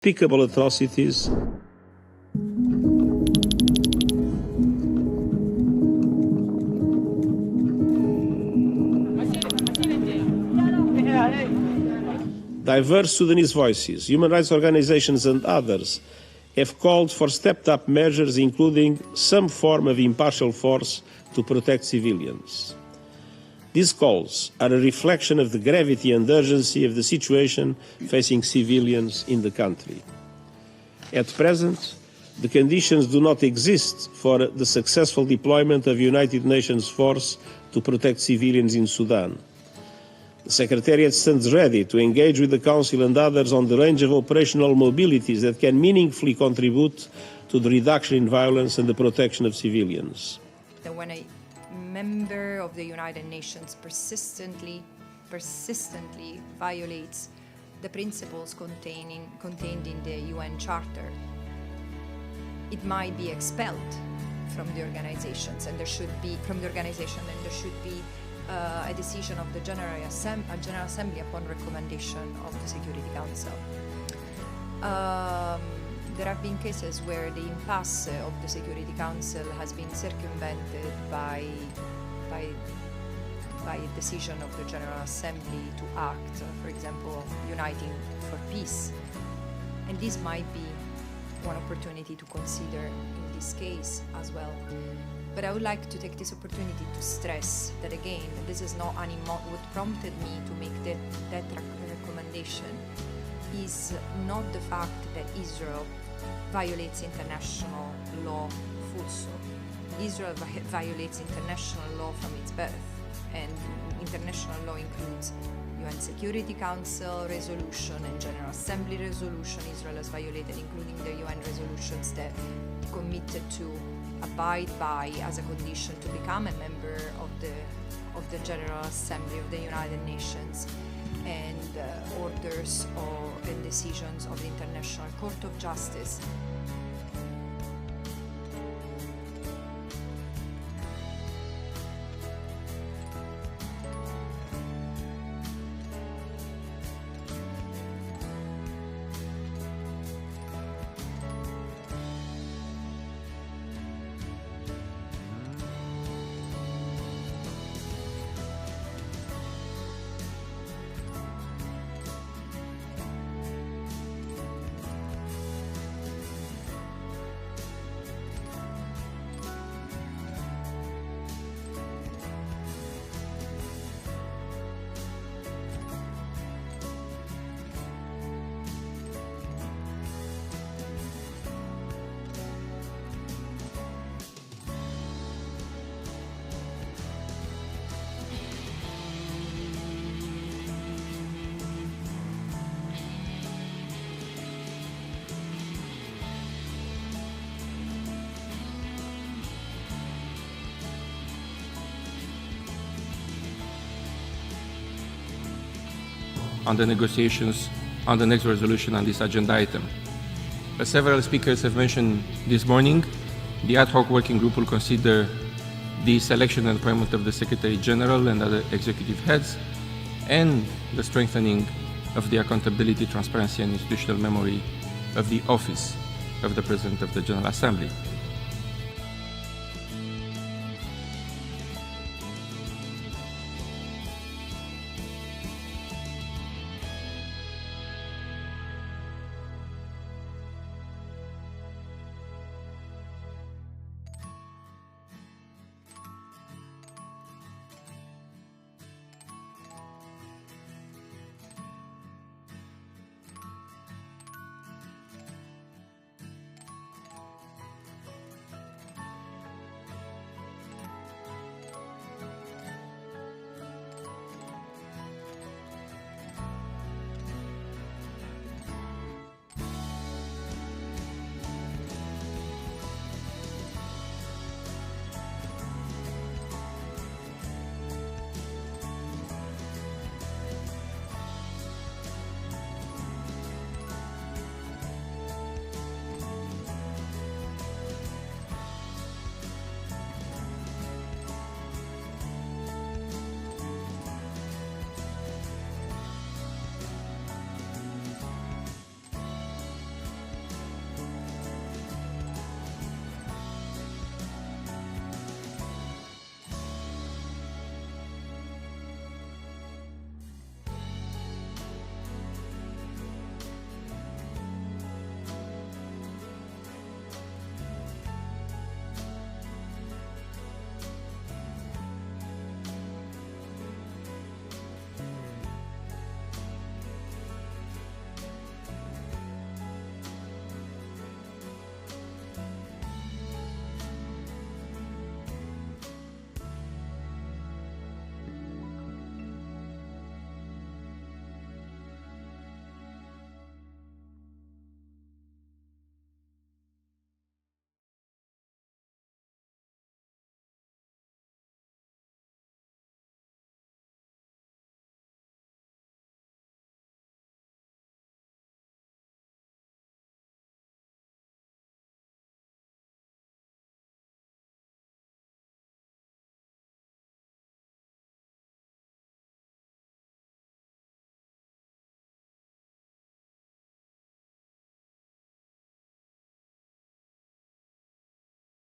unspeakable atrocities. Diverse Sudanese voices, human rights organizations and others have called for stepped-up measures, including some form of impartial force to protect civilians. These calls are a reflection of the gravity and urgency of the situation facing civilians in the country. At present, the conditions do not exist for the successful deployment of United Nations force to protect civilians in Sudan. The Secretariat stands ready to engage with the Council and others on the range of operational mobilities that can meaningfully contribute to the reduction in violence and the protection of civilians. When a member of the United Nations persistently violates the principles contained in the UN Charter, it might be expelled from the organizations, and there should be a decision of the General Assembly upon recommendation of the Security Council. There have been cases where the impasse of the Security Council has been circumvented by a decision of the General Assembly to act, for example, uniting for peace. And this might be one opportunity to consider in this case as well. But I would like to take this opportunity to stress that, again, this is not what prompted me to make that recommendation is not the fact that Israel violates international law full stop. Israel violates international law from its birth, and international law includes UN Security Council resolution and General Assembly resolution Israel has violated, including the UN resolutions that committed to abide by as a condition to become a member of the General Assembly of the United Nations, and orders and decisions of the International Court of Justice. On the negotiations on the next resolution on this agenda item. As several speakers have mentioned this morning, the ad hoc working group will consider the selection and appointment of the Secretary General and other executive heads, and the strengthening of the accountability, transparency, and institutional memory of the Office of the President of the General Assembly.